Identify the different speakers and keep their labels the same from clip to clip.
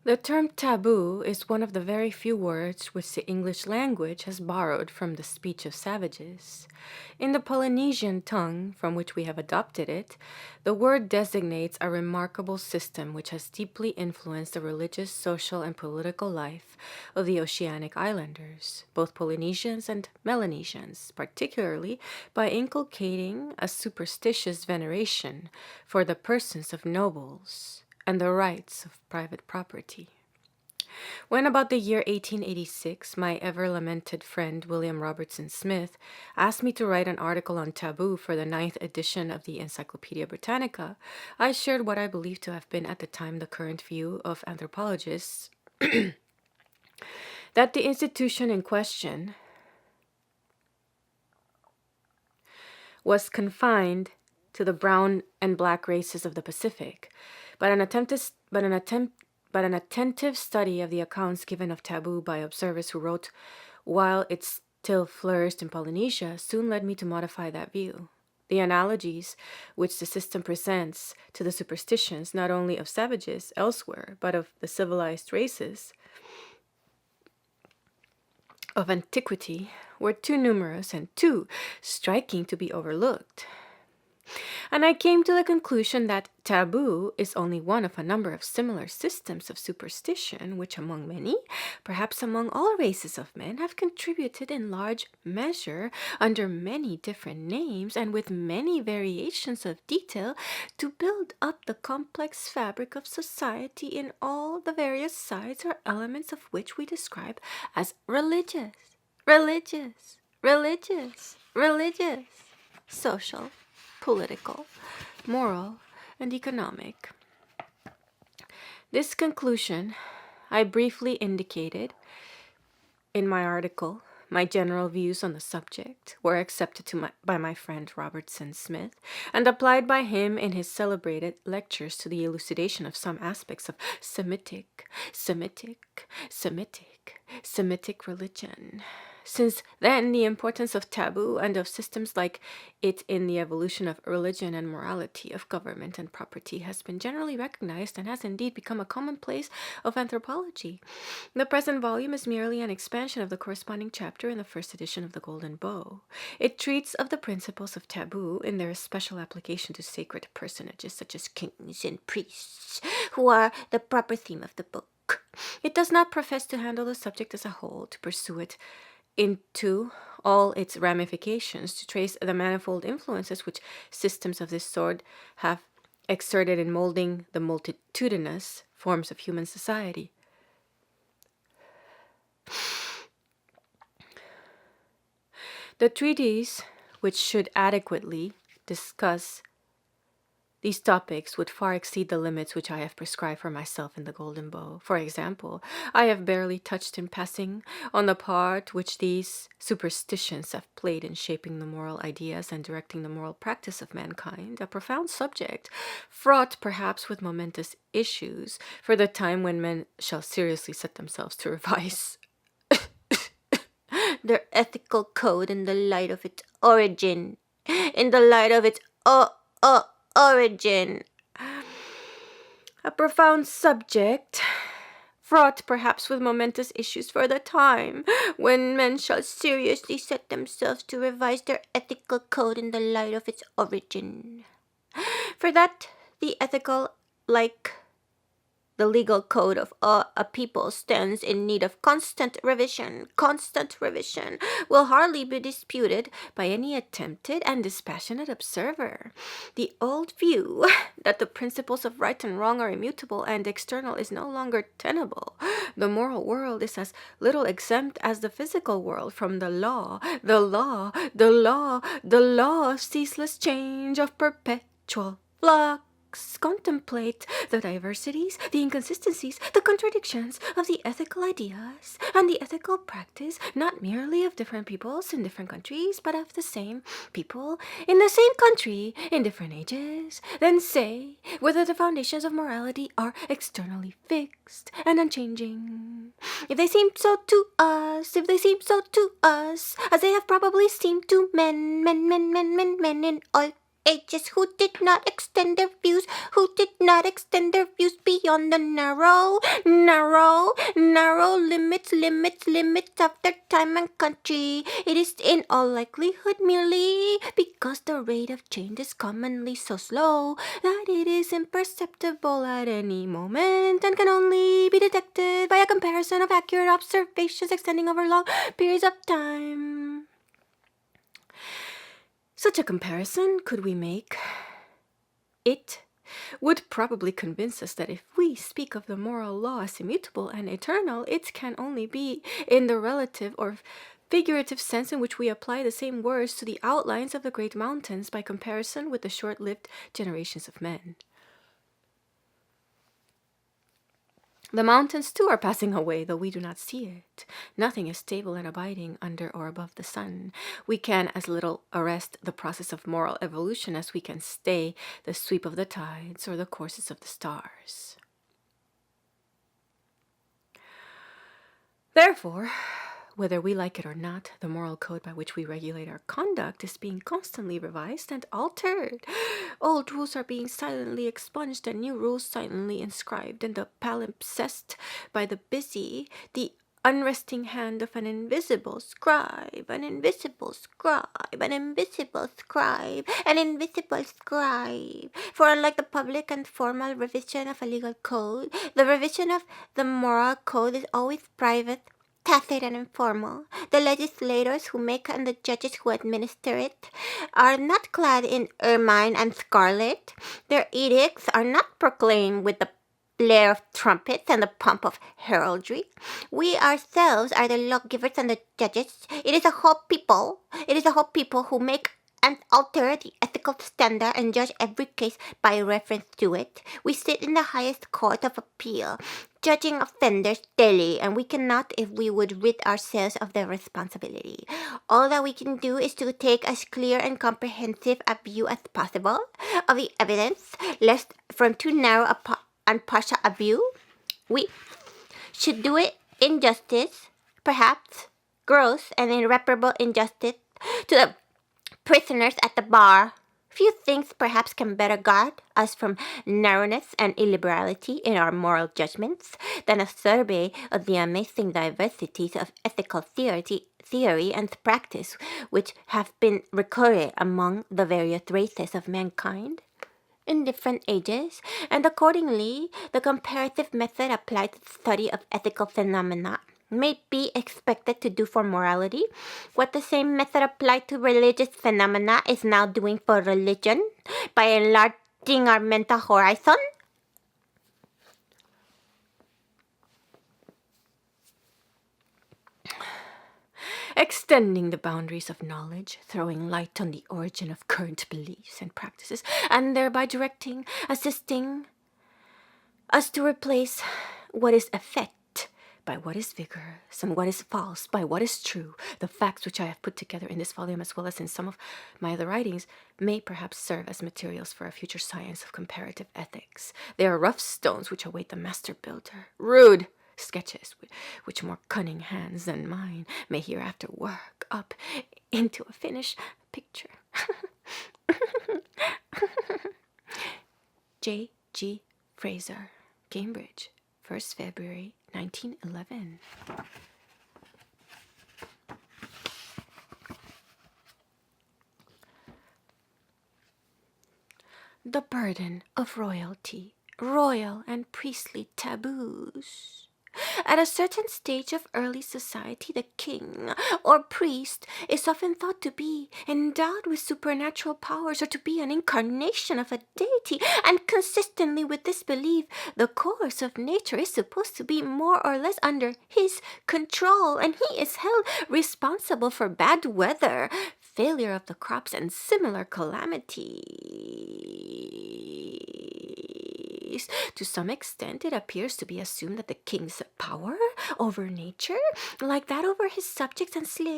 Speaker 1: The term taboo is one of the very few words which the English language has borrowed from the speech of savages. In the Polynesian tongue, from which we have adopted it, the word designates a remarkable system which has deeply influenced the religious, social, and political life of the oceanic islanders, both Polynesians and Melanesians, particularly by inculcating a superstitious veneration for the persons of nobles and the rights of private property. When about the year 1886, my ever-lamented friend William Robertson Smith asked me to write an article on taboo for the 9th edition of the Encyclopedia Britannica, I shared what I believed to have been at the time the current view of anthropologists that the institution in question was confined to the brown and black races of the Pacific, but an attentive study of the accounts given of taboo by observers who wrote while it still flourished in Polynesia soon led me to modify that view. The analogies which the system presents to the superstitions not only of savages elsewhere, but of the civilized races of antiquity were too numerous and too striking to be overlooked. And I came to the conclusion that taboo is only one of a number of similar systems of superstition which among many, perhaps among all races of men, have contributed in large measure under many different names and with many variations of detail to build up the complex fabric of society in all the various sides or elements of which we describe as religious, social, political, moral, and economic. This conclusion I briefly indicated in my article. My general views on the subject were accepted by my friend Robertson Smith and applied by him in his celebrated lectures to the elucidation of some aspects of Semitic religion. Since then, the importance of taboo and of systems like it in the evolution of religion and morality, of government and property, has been generally recognized and has indeed become a commonplace of anthropology. The present volume is merely an expansion of the corresponding chapter in the first edition of the Golden Bow. It treats of the principles of taboo in their special application to sacred personages such as kings and priests, who are the proper theme of the book. It does not profess to handle the subject as a whole, to pursue it into all its ramifications, to trace the manifold influences which systems of this sort have exerted in molding the multitudinous forms of human society. The treatise, which should adequately discuss these topics, would far exceed the limits which I have prescribed for myself in the Golden Bow. For example, I have barely touched in passing on the part which these superstitions have played in shaping the moral ideas and directing the moral practice of mankind, a profound subject, fraught perhaps with momentous issues for the time when men shall seriously set themselves to revise their ethical code in the light of its origin. Origin. A profound subject, fraught perhaps with momentous issues for the time when men shall seriously set themselves to revise their ethical code in the light of its origin. For that the ethical, like the legal code of a people, stands in need of constant revision, will hardly be disputed by any attempted and dispassionate observer. The old view that the principles of right and wrong are immutable and external is no longer tenable. The moral world is as little exempt as the physical world from the law of ceaseless change, of perpetual flux. Contemplate the diversities, the inconsistencies, the contradictions of the ethical ideas and the ethical practice, not merely of different peoples in different countries, but of the same people in the same country in different ages. Then say whether the foundations of morality are externally fixed and unchanging. If they seem so to us, as they have probably seemed to men in all
Speaker 2: ages who did not extend their views, beyond the narrow limits of their time and country. It is in all likelihood merely because the rate of change is commonly so slow that it is imperceptible at any moment and can only be detected by a comparison of accurate observations extending over long periods of time.
Speaker 1: Such a comparison could we make? It would probably convince us that if we speak of the moral law as immutable and eternal, it can only be in the relative or figurative sense in which we apply the same words to the outlines of the great mountains by comparison with the short-lived generations of men. The mountains too are passing away, though we do not see it. Nothing is stable and abiding under or above the sun. We can as little arrest the process of moral evolution as we can stay the sweep of the tides or the courses of the stars. Therefore, whether we like it or not, the moral code by which we regulate our conduct is being constantly revised and altered. Old rules are being silently expunged and new rules silently inscribed in the palimpsest by the busy, the unresting hand of an invisible scribe, an invisible scribe. For unlike the public and formal revision of a legal code, the revision of the moral code is always private, tacit, and informal. The legislators who make and the judges who administer it are not clad in ermine and scarlet. Their edicts are not proclaimed with the blare of trumpets and the pomp of heraldry. We ourselves are the lawgivers and the judges. It is a whole people who make and alter the ethical standard and judge every case by reference to it. We sit in the highest court of appeal, judging offenders daily, and we cannot if we would rid ourselves of the responsibility. All that we can do is to take as clear and comprehensive a view as possible of the evidence, lest from too narrow and partial a view, we should do it injustice, perhaps gross and irreparable injustice, to the prisoners at the bar. Few things perhaps can better guard us from narrowness and illiberality in our moral judgments than a survey of the amazing diversities of ethical theory and practice which have been recorded among the various races of mankind in different ages, and accordingly the comparative method applied to the study of ethical phenomena may be expected to do for morality what the same method applied to religious phenomena is now doing for religion by enlarging our mental horizon. Extending the boundaries of knowledge, throwing light on the origin of current beliefs and practices, and thereby assisting us to replace what is effect by what is vigorous and what is false by what is true. The facts which I have put together in this volume as well as in some of my other writings may perhaps serve as materials for a future science of comparative ethics. They are rough stones which await the master builder, rude sketches which more cunning hands than mine may hereafter work up into a finished picture. J.G. Fraser, Cambridge, 1st February 1911. The burden of royalty, royal and priestly taboos. At a certain stage of early society, the king or priest is often thought to be endowed with supernatural powers or to be an incarnation of a deity, and consistently with this belief, the course of nature is supposed to be more or less under his control, and he is held responsible for bad weather, failure of the crops, and similar calamities. To some extent, it appears to be assumed that the king's power over nature, like that over his subjects and slaves,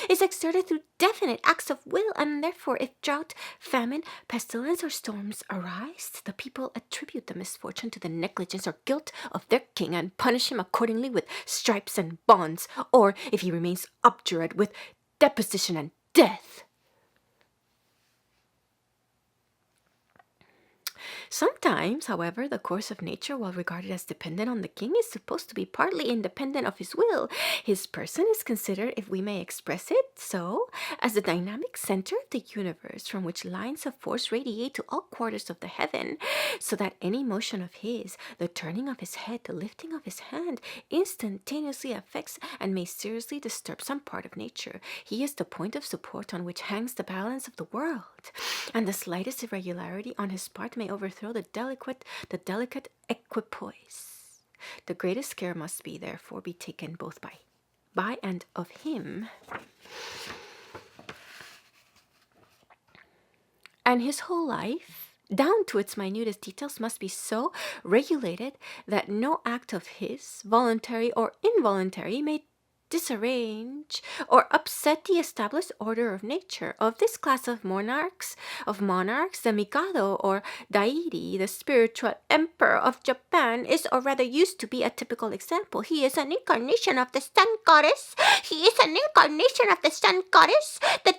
Speaker 1: is exerted through definite acts of will, and therefore if drought, famine, pestilence, or storms arise, the people attribute the misfortune to the negligence or guilt of their king and punish him accordingly with stripes and bonds, or, if he remains obdurate, with deposition and death. Sometimes, however, the course of nature, while regarded as dependent on the king, is supposed to be partly independent of his will. His person is considered, if we may express it so, as the dynamic center of the universe from which lines of force radiate to all quarters of the heaven, so that any motion of his, the turning of his head, the lifting of his hand, instantaneously affects and may seriously disturb some part of nature. He is the point of support on which hangs the balance of the world, and the slightest irregularity on his part may overthrow the delicate equipoise. The greatest care must be, therefore, be taken both by and of him, and his whole life, down to its minutest details, must be so regulated that no act of his, voluntary or involuntary, may disarrange or upset the established order of nature. Of this class of monarchs, the Mikado or deity, the spiritual emperor of Japan, is, or rather used to be, a typical example. He is an incarnation of the sun goddess. The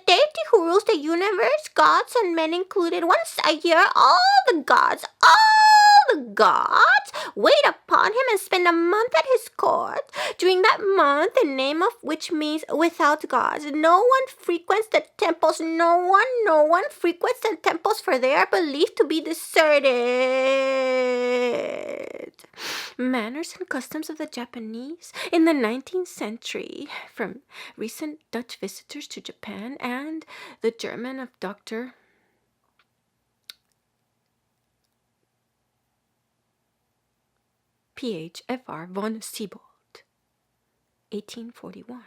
Speaker 1: deity who rules the universe, gods and men included. Once a year, all the gods wait upon him and spend a month at his court. During that month, the name of which means without gods, no one frequents the temples. No one frequents the temples, for they are believed to be deserted. Manners and customs of the Japanese in the 19th century, from recent Dutch visitors to Japan and the German of Dr. P.H.F.R. von Siebold, 1841.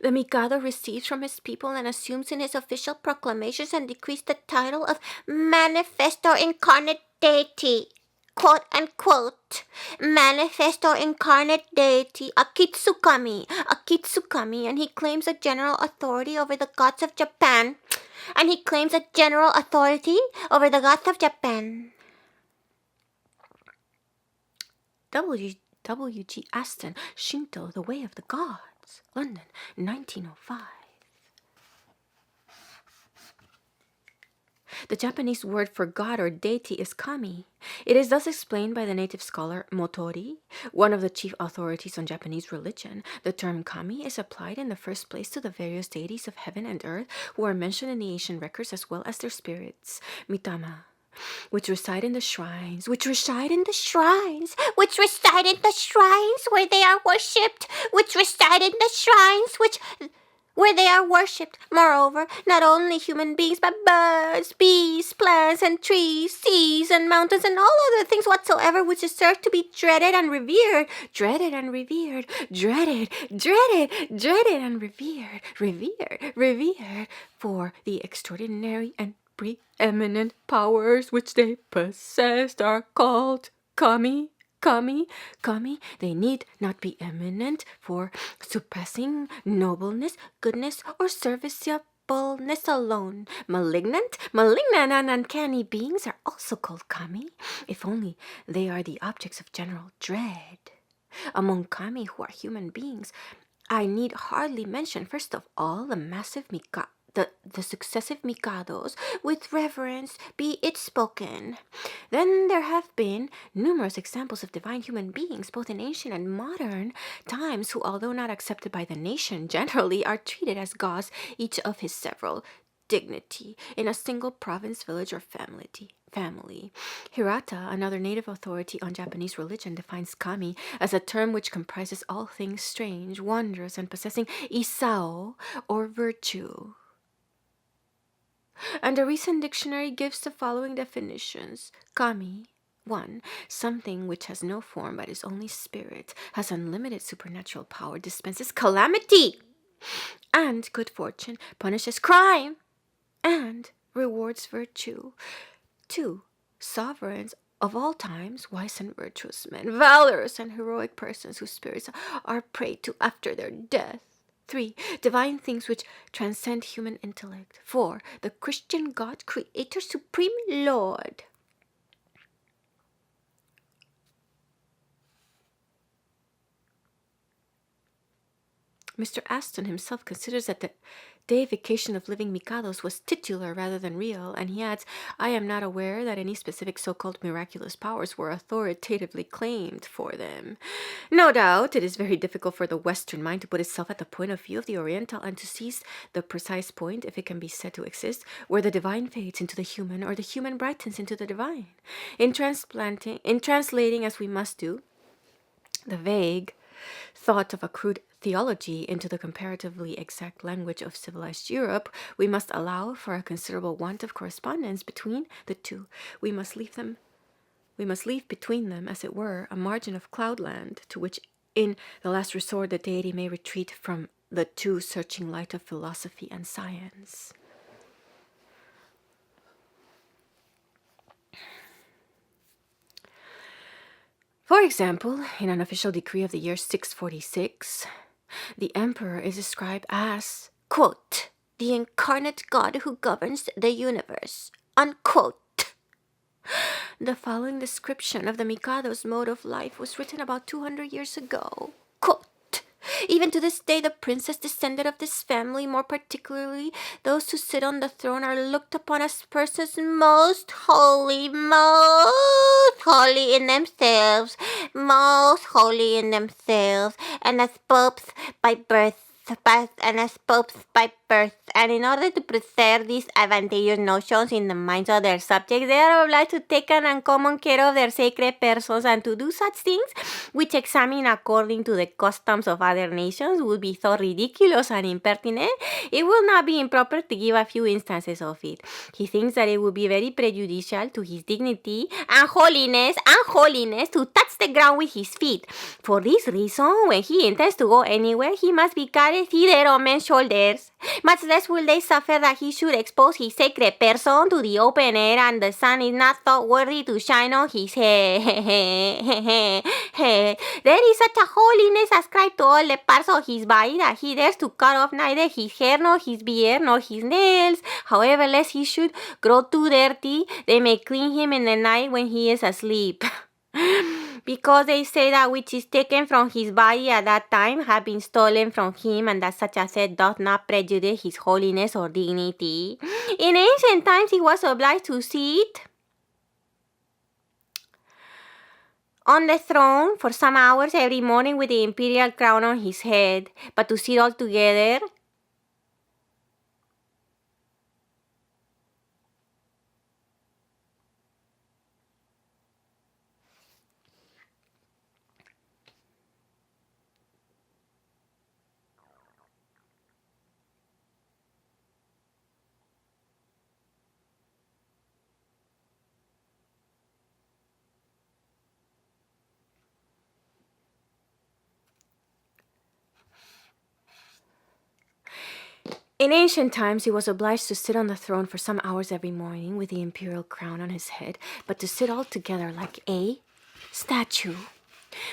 Speaker 1: The Mikado receives from his people and assumes in his official proclamations and decrees the title of Manifesto Incarnate Deity, quote unquote. Manifesto Incarnate Deity, Akitsukami, and he claims a general authority over the gods of Japan. W.G. Aston, Shinto, The Way of the Gods, London, 1905. The Japanese word for god or deity is kami. It is thus explained by the native scholar Motori, one of the chief authorities on Japanese religion. The term kami is applied in the first place to the various deities of heaven and earth who are mentioned in the ancient records, as well as their spirits, mitama, which reside in the shrines where they are worshipped, where they are worshipped. Moreover, not only human beings, but birds, beasts, plants, and trees, seas, and mountains, and all other things whatsoever which deserve to be dreaded and revered, revered, for the extraordinary and preeminent powers which they possessed are called kami. They need not be eminent for surpassing nobleness, goodness, or serviceableness alone. Malignant and uncanny beings are also called kami, if only they are the objects of general dread. Among kami who are human beings, I need hardly mention, first of all, the successive mikados, with reverence be it spoken. Then there have been numerous examples of divine human beings, both in ancient and modern times, who, although not accepted by the nation generally, are treated as gods, each of his several dignity, in a single province, village, or family. Hirata, another native authority on Japanese religion, defines kami as a term which comprises all things strange, wondrous, and possessing isao, or virtue. And a recent dictionary gives the following definitions. Kami, 1. Something which has no form but is only spirit, has unlimited supernatural power, dispenses calamity and good fortune, punishes crime, and rewards virtue. 2. Sovereigns of all times, wise and virtuous men, valorous and heroic persons whose spirits are prayed to after their death. 3. Divine things which transcend human intellect. 4. The Christian God, Creator, Supreme Lord. Mr. Aston himself considers that the deification of living Mikados was titular rather than real, and he adds, I am not aware that any specific so-called miraculous powers were authoritatively claimed for them. No doubt, it is very difficult for the Western mind to put itself at the point of view of the Oriental and to seize the precise point, if it can be said to exist, where the divine fades into the human or the human brightens into the divine. In translating as we must do, the vague thought of a crude theology into the comparatively exact language of civilized Europe, we must allow for a considerable want of correspondence between the two. We must leave between them, as it were, a margin of cloudland to which, in the last resort, the deity may retreat from the too searching light of philosophy and science. For example, in an official decree of the year 646, the emperor is described as,
Speaker 2: quote, the incarnate God who governs the universe, unquote.
Speaker 1: The following description of the Mikado's mode of life was written about 200 years ago.
Speaker 2: Quote, even to this day, the princess descended of this family, more particularly those who sit on the throne, are looked upon as persons most holy in themselves, and as popes by birth, and in order to preserve these advantageous notions in the minds of their subjects, they are obliged to take an uncommon care of their sacred persons, and to do such things which, examined according to the customs of other nations, would be thought ridiculous and impertinent. It will not be improper to give a few instances of it. He thinks that it would be very prejudicial to his dignity and holiness to touch the ground with his feet. For this reason, when he intends to go anywhere, he must be carried hither on men's shoulders. Much less will they suffer that he should expose his sacred person to the open air, and the sun is not thought worthy to shine on his head. There is such a holiness ascribed to all the parts of his body that he dares to cut off neither his hair nor his beard nor his nails. However, lest he should grow too dirty, they may clean him in the night when he is asleep. Because they say that which is taken from his body at that time have been stolen from him, and that such a set doth not prejudice his holiness or dignity. In ancient times he was obliged to sit on the throne for some hours every morning with the imperial crown on his head, but to sit altogether
Speaker 1: In ancient times, he was obliged to sit on the throne for some hours every morning with the imperial crown on his head, but to sit altogether like a statue,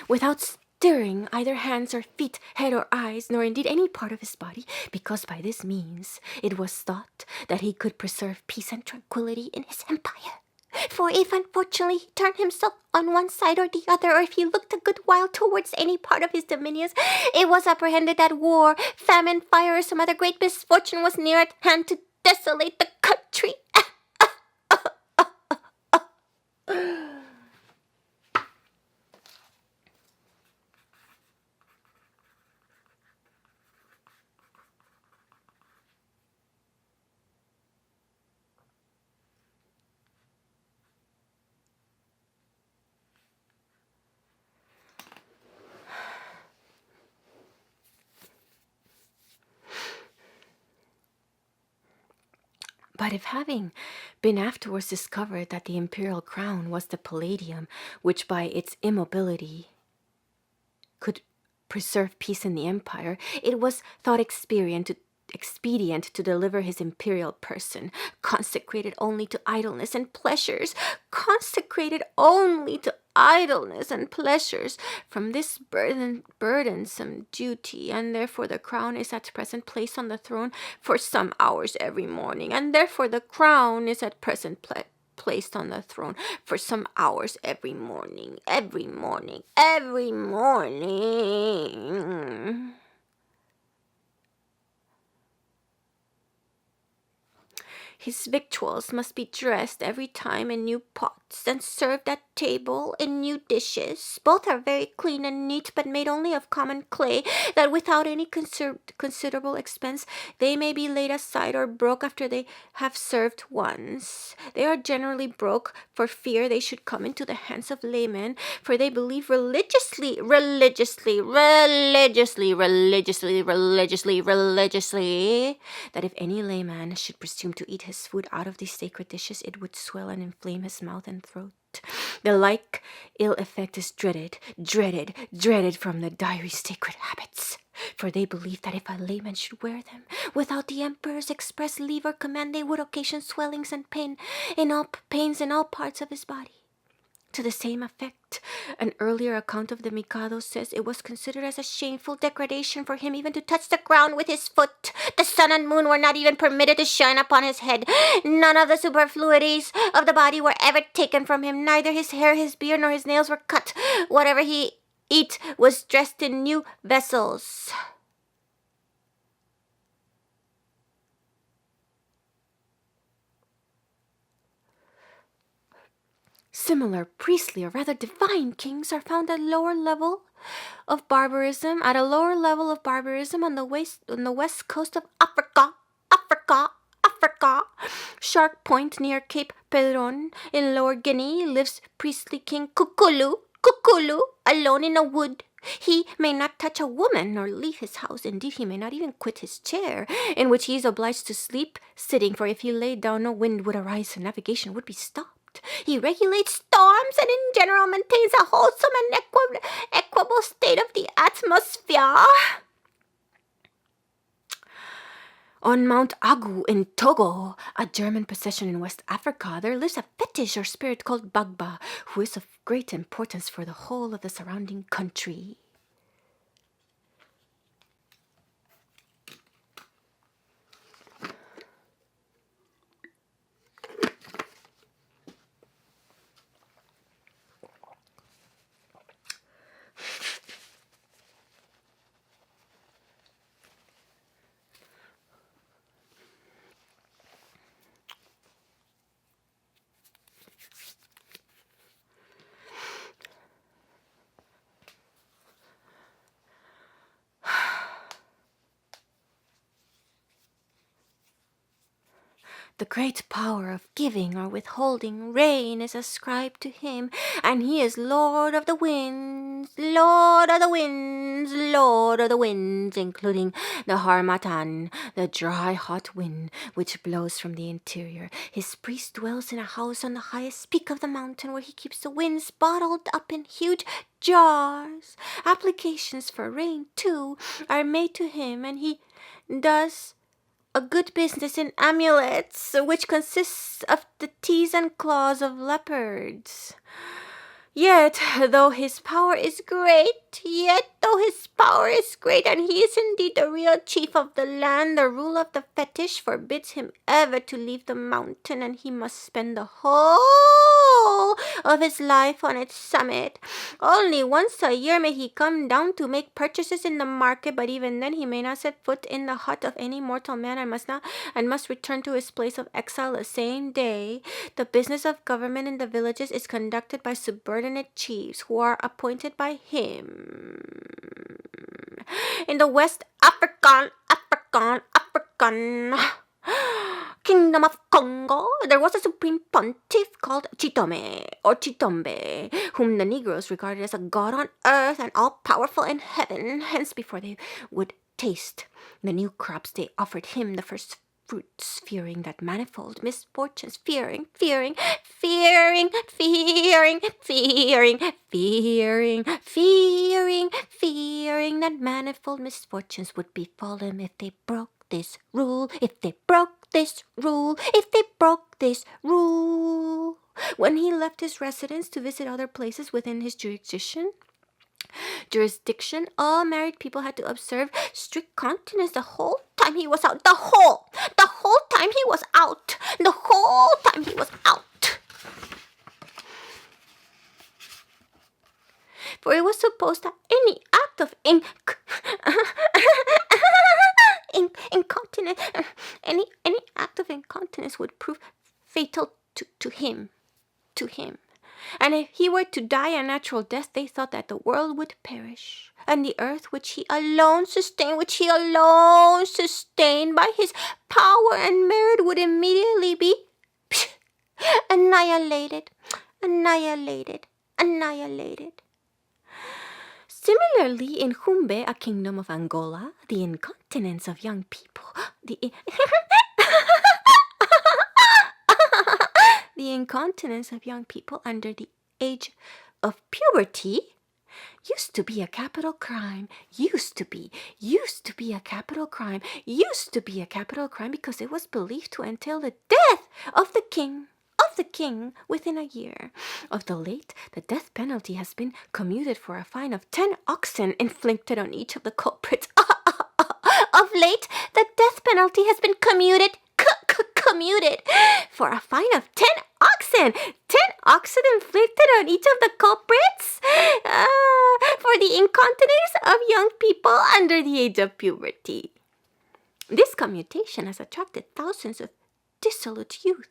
Speaker 1: without stirring either hands or feet, head or eyes, nor indeed any part of his body, because by this means it was thought that he could preserve peace and tranquility in his empire.
Speaker 2: For if unfortunately he turned himself on one side or the other, or if he looked a good while towards any part of his dominions, it was apprehended that war, famine, fire, or some other great misfortune was near at hand to desolate the country.
Speaker 1: But if having been afterwards discovered that the imperial crown was the palladium, which by its immobility could preserve peace in the empire, it was thought expedient to deliver his imperial person, consecrated only to idleness and pleasures, from this burdensome duty, and therefore the crown is at present placed on the throne for some hours every morning, placed on the throne for some hours every morning. His victuals must be dressed every time in new pots, and served at table in new dishes. Both are very clean and neat, but made only of common clay, that without any considerable expense they may be laid aside or broke after they have served once. They are generally broke for fear they should come into the hands of laymen, for they believe religiously that if any layman should presume to eat his food out of these sacred dishes, it would swell and inflame his mouth and throat. The like ill effect is dreaded from the diary sacred habits, for they believe that if a layman should wear them without the emperor's express leave or command, they would occasion swellings and pains in all parts of his body. To the same effect, an earlier account of the Mikado says it was considered as a shameful degradation for him even to touch the ground with his foot. The sun and moon were not even permitted to shine upon his head. None of the superfluities of the body were ever taken from him. Neither his hair, his beard, nor his nails were cut. Whatever he ate was dressed in new vessels. Similar priestly or rather divine kings are found at a lower level of barbarism on the west coast of Africa. Shark Point near Cape Pedron in Lower Guinea lives priestly King Kukulu, alone in a wood. He may not touch a woman nor leave his house. Indeed, he may not even quit his chair, in which he is obliged to sleep sitting, for if he lay down, no wind would arise and navigation would be stopped. He regulates storms and in general maintains a wholesome and equable state of the atmosphere. On Mount Agu in Togo, a German possession in West Africa, there lives a fetish or spirit called Bagba, who is of great importance for the whole of the surrounding country. The great power of giving or withholding rain is ascribed to him, and he is Lord of the winds, including the harmattan, the dry, hot wind which blows from the interior. His priest dwells in a house on the highest peak of the mountain, where he keeps the winds bottled up in huge jars. Applications for rain, too, are made to him, and he does a good business in amulets, which consists of the teeth and claws of leopards. Yet, though his power is great, and he is indeed the real chief of the land, the rule of the fetish forbids him ever to leave the mountain, and he must spend the whole of his life on its summit. Only once a year may he come down to make purchases in the market, but even then he may not set foot in the hut of any mortal man, and must return to his place of exile the same day. The business of government in the villages is conducted by subordinate chiefs, who are appointed by him. In the West African Kingdom of Congo, there was a supreme pontiff called Chitome, or Chitombe, whom the Negroes regarded as a god on earth and all-powerful in heaven. Hence, before they would taste the new crops, they offered him the first
Speaker 2: fruits, fearing that manifold misfortunes, fearing that manifold misfortunes would befall him if they broke this rule, When he left his residence to visit other places within his jurisdiction, all married people had to observe strict continence the whole time he was out. The whole time he was out. For it was supposed that any act of incontinence, any act of incontinence would prove fatal to him. And if he were to die a natural death, they thought that the world would perish, and the earth which he alone sustained by his power and merit would immediately be annihilated. Similarly, in Humbe, a kingdom of Angola, the incontinence of young people, the incontinence of young people under the age of puberty used to be a capital crime. Used to be a capital crime because it was believed to entail the death of the king. Within a year. Of the late, the death penalty has been commuted for a fine of 10 oxen inflicted on each of the culprits. Of late, the death penalty has been commuted for a fine of 10 oxen. 10 oxen inflicted on each of the culprits for the incontinence of young people under the age of puberty. This commutation has attracted thousands of dissolute youth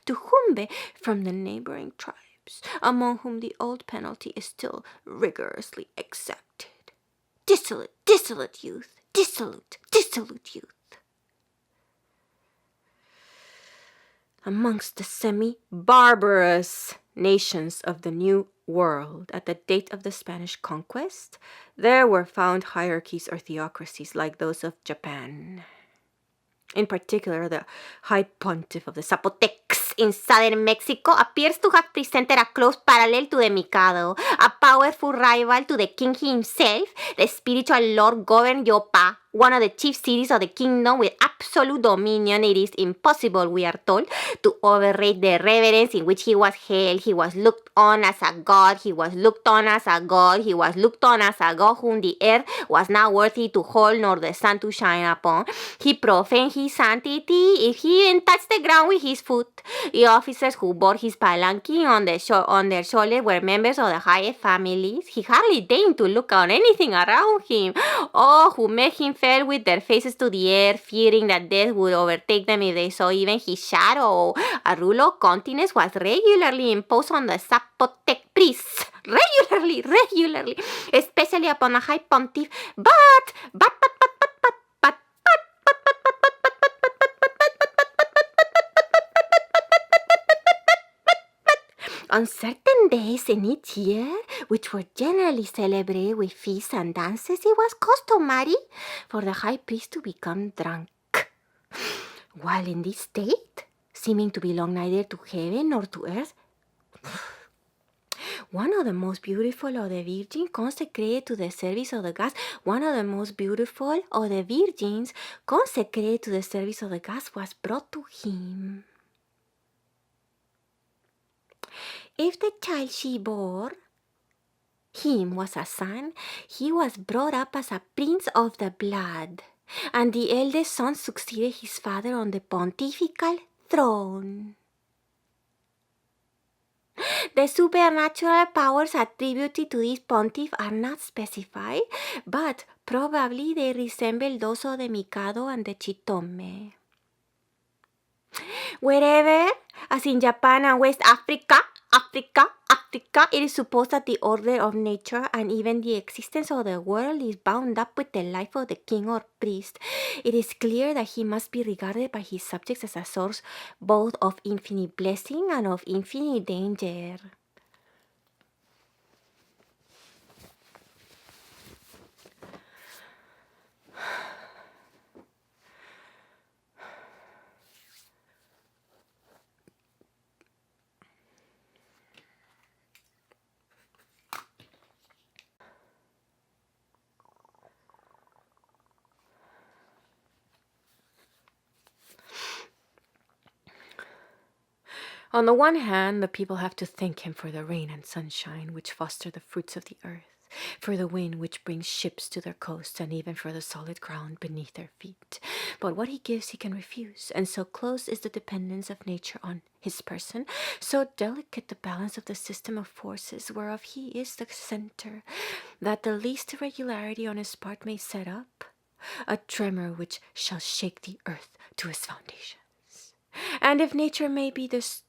Speaker 2: to Humbe from the neighboring tribes, among whom the old penalty is still rigorously exacted. Dissolute youth. Amongst the semi-barbarous nations of the New World at the date of the Spanish conquest, there were found hierarchies or theocracies like those of Japan. In particular, the High Pontiff of the Zapotecs in southern Mexico appears to have presented a close parallel to the Mikado, a powerful rival to the king himself. The spiritual lord governed Yopa, one of the chief cities of the kingdom, with absolute dominion. It is impossible, we are told, to overrate the reverence in which he was held. He was looked on as a god. Whom the earth was not worthy to hold, nor the sun to shine upon. He profaned his sanctity if he even touched the ground with his foot. The officers who bore his palanquin on their shoulders were members of the highest families. He hardly deigned to look on anything around him. All who met him fell with their faces to the earth, fearing that death would overtake them if they saw even his shadow. A rule of continence was regularly imposed on the Zapotec priests. Regularly, especially upon the High Pontiff. On certain days in each year, which were generally celebrated with feasts and dances, it was customary for the high priest to become drunk. While in this state, seeming to belong neither to heaven nor to earth, one of the most beautiful of the virgins consecrated to the service of the gods, was brought to him. If the child she bore him was a son, he was brought up as a prince of the blood, and the eldest son succeeded his father on the pontifical throne. The supernatural powers attributed to this pontiff are not specified, but probably they resemble those of the Mikado and the Chitome. Wherever, as in Japan and West Africa, it is supposed that the order of nature and even the existence of the world is bound up with the life of the king or priest. It is clear that he must be regarded by his subjects as a source both of infinite blessing and of infinite danger.
Speaker 1: On the one hand, the people have to thank him for the rain and sunshine which foster the fruits of the earth, for the wind which brings ships to their coasts, and even for the solid ground beneath their feet. But what he gives he can refuse, and so close is the dependence of nature on his person, so delicate the balance of the system of forces whereof he is the center, that the least irregularity on his part may set up a tremor which shall shake the earth to its foundations. And if nature may be disturbed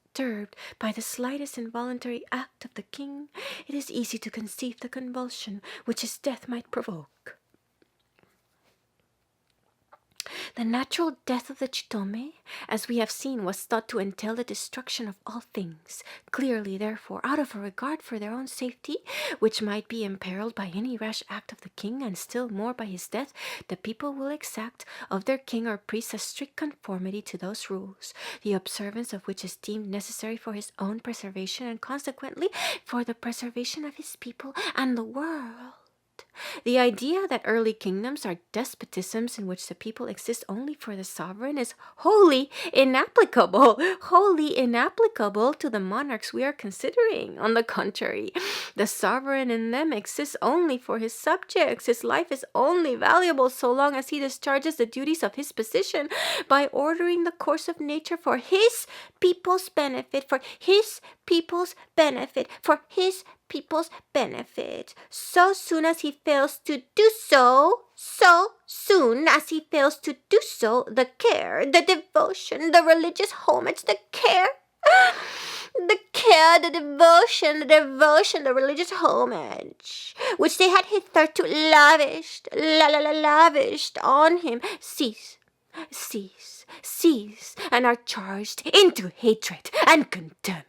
Speaker 1: by the slightest involuntary act of the king, it is easy to conceive the convulsion which his death might provoke. The natural death of the Chitome, as we have seen, was thought to entail the destruction of all things. Clearly, therefore, out of a regard for their own safety, which might be imperiled by any rash act of the king, and still more by his death, the people will exact of their king or priest a strict conformity to those rules, the observance of which is deemed necessary for his own preservation, and consequently for the preservation of his people and the world. The idea that early kingdoms are despotisms in which the people exist only for the sovereign is wholly inapplicable to the monarchs we are considering. On the contrary, the sovereign in them exists only for his subjects. His life is only valuable so long as he discharges the duties of his position by ordering the course of nature for his people's benefit, for his people's benefit, for his people's benefit. So soon as he fails to do so, the care, the devotion, the religious homage, the devotion, the religious homage, which they had hitherto lavished on him, cease, and are charged into hatred and contempt.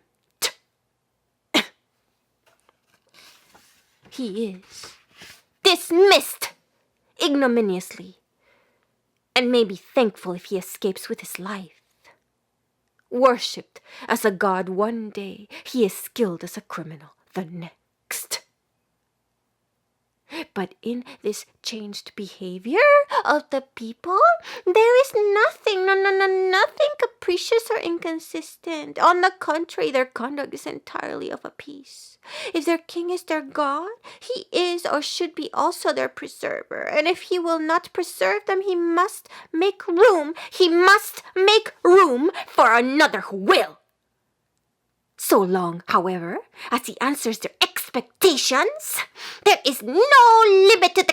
Speaker 1: He is dismissed ignominiously, and may be thankful if he escapes with his life. Worshipped as a god one day, he is skilled as a criminal the next. But in this changed behavior of the people, there is nothing capricious or inconsistent. On the contrary, their conduct is entirely of a piece. If their king is their god, he is or should be also their preserver. And if he will not preserve them, he must make room for another who will. So long, however, as he answers their expectations, there is no limit to the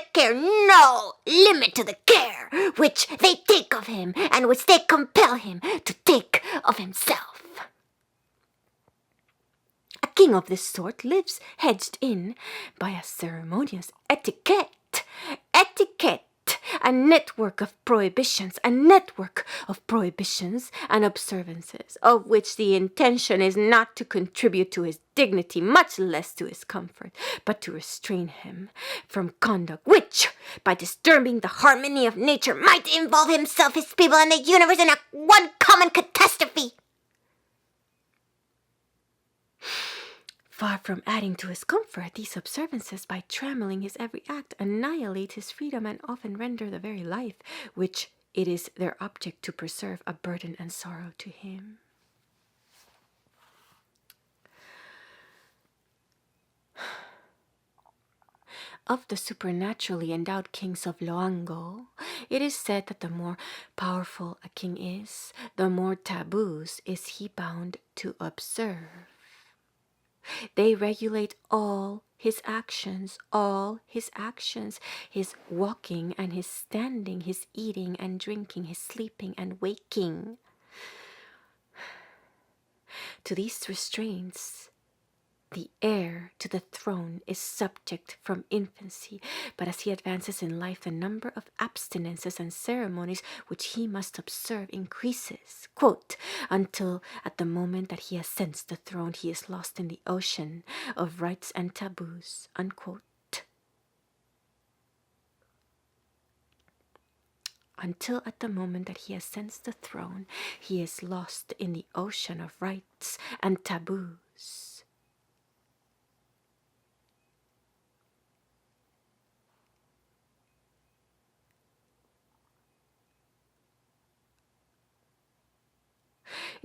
Speaker 1: care which they take of him and which they compel him to take of himself. A king of this sort lives hedged in by a ceremonious etiquette, a network of prohibitions and observances, of which the intention is not to contribute to his dignity, much less to his comfort, but to restrain him from conduct which, by disturbing the harmony of nature, might involve himself, his people, and the universe in one common catastrophe. Far from adding to his comfort, these observances, by trammeling his every act, annihilate his freedom and often render the very life which it is their object to preserve a burden and sorrow to him. Of the supernaturally endowed kings of Loango, it is said that the more powerful a king is, the more taboos is he bound to observe. They regulate all his actions, his walking and his standing, his eating and drinking, his sleeping and waking. To these restraints, the heir to the throne is subject from infancy, but as he advances in life, the number of abstinences and ceremonies which he must observe increases, quote, until at the moment that he ascends the throne, he is lost in the ocean of rites and taboos, unquote. Until at the moment that he ascends the throne, he is lost in the ocean of rites and taboos.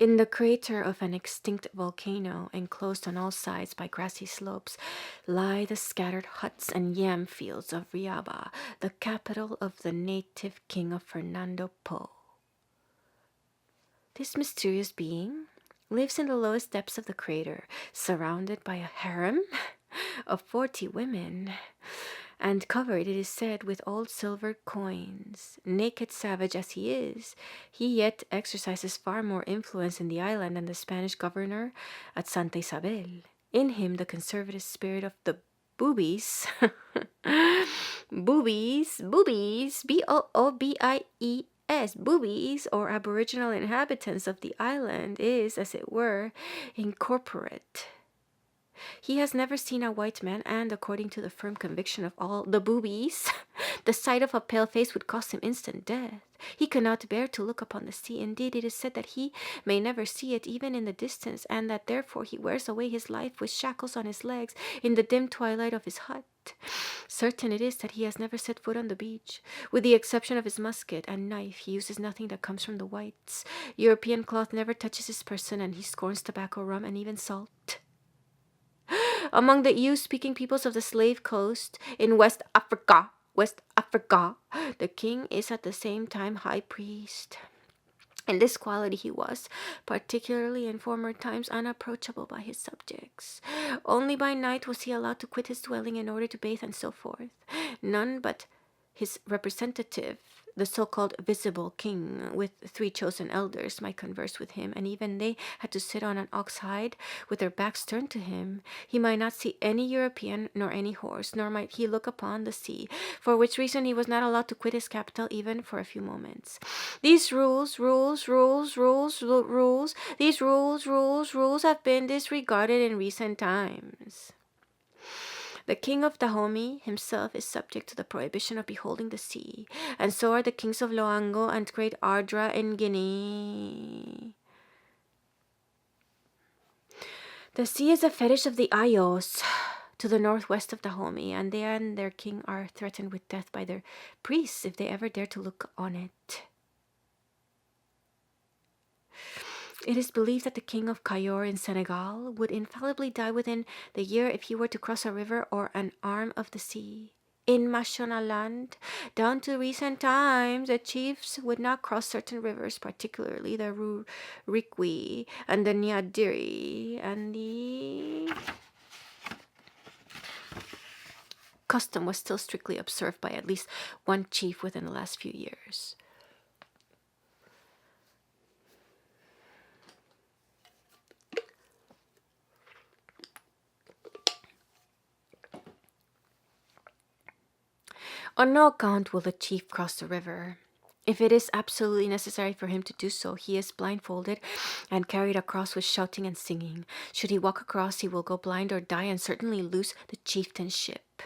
Speaker 1: In the crater of an extinct volcano, enclosed on all sides by grassy slopes, lie the scattered huts and yam fields of Riaba, the capital of the native king of Fernando Po. This mysterious being lives in the lowest depths of the crater, surrounded by a harem of 40 women, and covered, it is said, with old silver coins. Naked savage as he is, he yet exercises far more influence in the island than the Spanish governor at Santa Isabel. In him, the conservative spirit of the boobies, boobies, B-O-O-B-I-E-S, boobies, or aboriginal inhabitants of the island, is, as it were, incorporate. He has never seen a white man, and according to the firm conviction of all the boobies, the sight of a pale face would cost him instant death. He cannot bear to look upon the sea. Indeed, it is said that he may never see it even in the distance, and that therefore he wears away his life with shackles on his legs in the dim twilight of his hut. Certain it is that he has never set foot on the beach. With the exception of his musket and knife, he uses nothing that comes from the whites. European cloth never touches his person, and he scorns tobacco, rum, and even salt. Among the EU-speaking peoples of the Slave Coast in West Africa, the king is at the same time high priest. In this quality he was, particularly in former times, unapproachable by his subjects. Only by night was he allowed to quit his dwelling in order to bathe and so forth. None but his representative, the so-called visible king, with 3 chosen elders, might converse with him, and even they had to sit on an ox hide with their backs turned to him. He might not see any European nor any horse, nor might he look upon the sea, for which reason he was not allowed to quit his capital even for a few moments. These rules have been disregarded in recent times. The king of Dahomey himself is subject to the prohibition of beholding the sea, and so are the kings of Loango and Great Ardra in Guinea. The sea is a fetish of the Ayos to the northwest of Dahomey, and they and their king are threatened with death by their priests if they ever dare to look on it. It is believed that the king of Cayor in Senegal would infallibly die within the year if he were to cross a river or an arm of the sea. In Mashonaland, down to recent times, the chiefs would not cross certain rivers, particularly the Rurikwi and the Nyadiri, and the custom was still strictly observed by at least one chief within the last few years. On no account will the chief cross the river. If it is absolutely necessary for him to do so, he is blindfolded and carried across with shouting and singing. Should he walk across, he will go blind or die and certainly lose the chieftainship.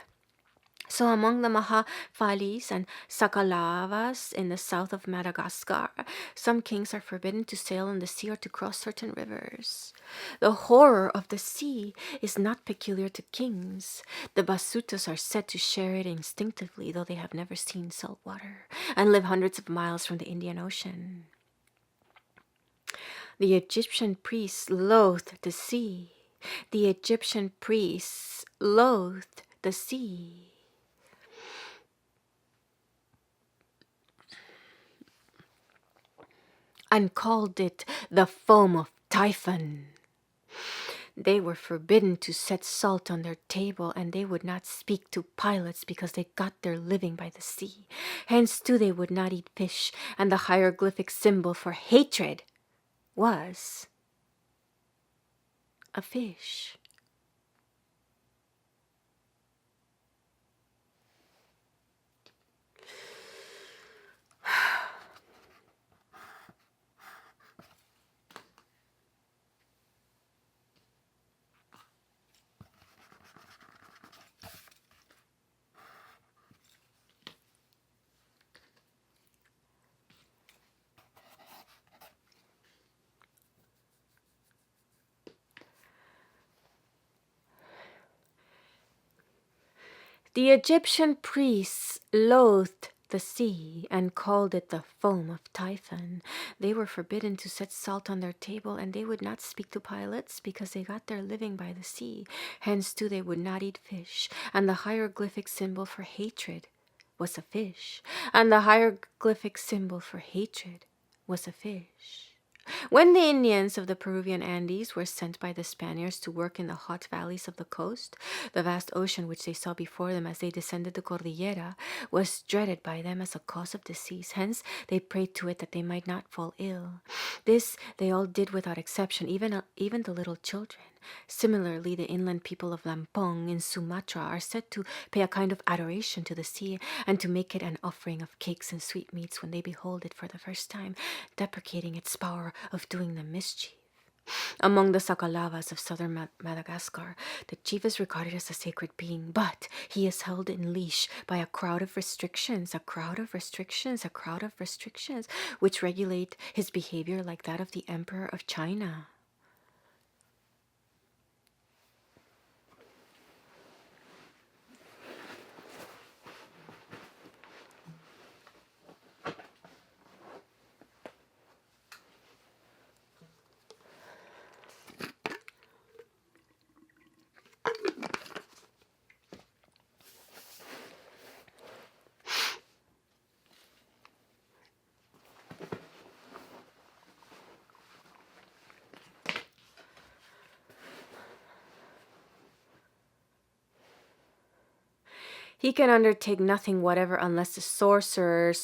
Speaker 1: So among the Mahafalis and Sakalavas in the south of Madagascar, some kings are forbidden to sail in the sea or to cross certain rivers. The horror of the sea is not peculiar to kings. The Basutos are said to share it instinctively, though they have never seen salt water, and live hundreds of miles from the Indian Ocean. The Egyptian priests loathed the sea. The Egyptian priests loathed the sea. And called it the foam of Typhon. They were forbidden to set salt on their table, and they would not speak to pilots because they got their living by the sea. Hence, too, they would not eat fish, and the hieroglyphic symbol for hatred was a fish. The Egyptian priests loathed the sea and called it the foam of Typhon. They were forbidden to set salt on their table, and they would not speak to pilots because they got their living by the sea. Hence too they would not eat fish, and the hieroglyphic symbol for hatred was a fish, and the hieroglyphic symbol for hatred was a fish. When the Indians of the Peruvian Andes were sent by the Spaniards to work in the hot valleys of the coast, the vast ocean which they saw before them as they descended the Cordillera was dreaded by them as a cause of disease. Hence, they prayed to it that they might not fall ill. This they all did without exception, even the little children. Similarly, the inland people of Lampong in Sumatra are said to pay a kind of adoration to the sea and to make it an offering of cakes and sweetmeats when they behold it for the first time, deprecating its power of doing them mischief. Among the Sakalavas of southern Madagascar, the chief is regarded as a sacred being, but he is held in leash by a crowd of restrictions, which regulate his behavior like that of the Emperor of China. He can undertake nothing whatever unless the sorcerers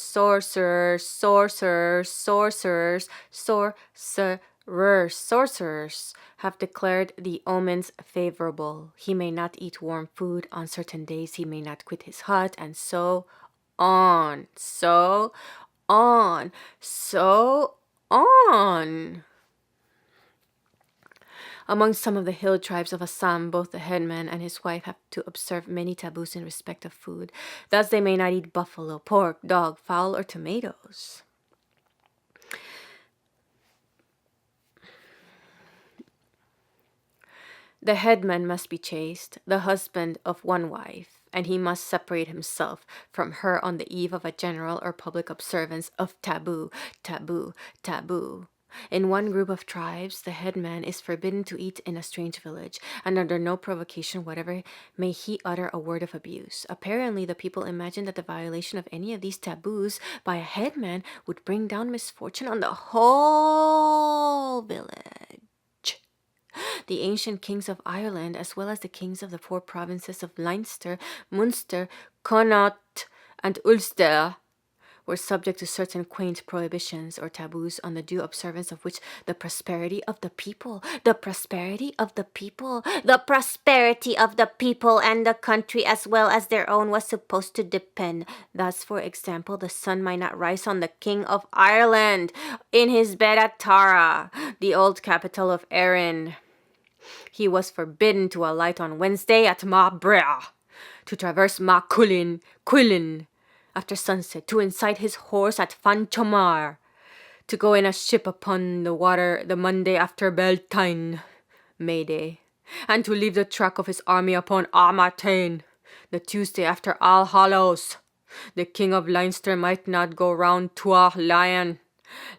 Speaker 1: have declared the omens favorable. He may not eat warm food on certain days. He may not quit his hut, and so on. Among some of the hill tribes of Assam, both the headman and his wife have to observe many taboos in respect of food. Thus, they may not eat buffalo, pork, dog, fowl, or tomatoes. The headman must be chaste, the husband of one wife, and he must separate himself from her on the eve of a general or public observance of taboo. In one group of tribes, the headman is forbidden to eat in a strange village, and under no provocation whatever may he utter a word of abuse. Apparently, the people imagine that the violation of any of these taboos by a headman would bring down misfortune on the whole village. The ancient kings of Ireland, as well as the kings of the 4 provinces of Leinster, Munster, Connaught, and Ulster, were subject to certain quaint prohibitions or taboos on the due observance of which the prosperity of the people and the country as well as their own was supposed to depend. Thus, for example, the sun might not rise on the King of Ireland in his bed at Tara, the old capital of Erin. He was forbidden to alight on Wednesday at Ma Brea, to traverse Ma Quillen, after sunset, to incite his horse at Fanchomar, to go in a ship upon the water the Monday after Beltane, May Day, and to leave the track of his army upon Armatane, the Tuesday after All Hallows. The King of Leinster might not go round Tuath Lion,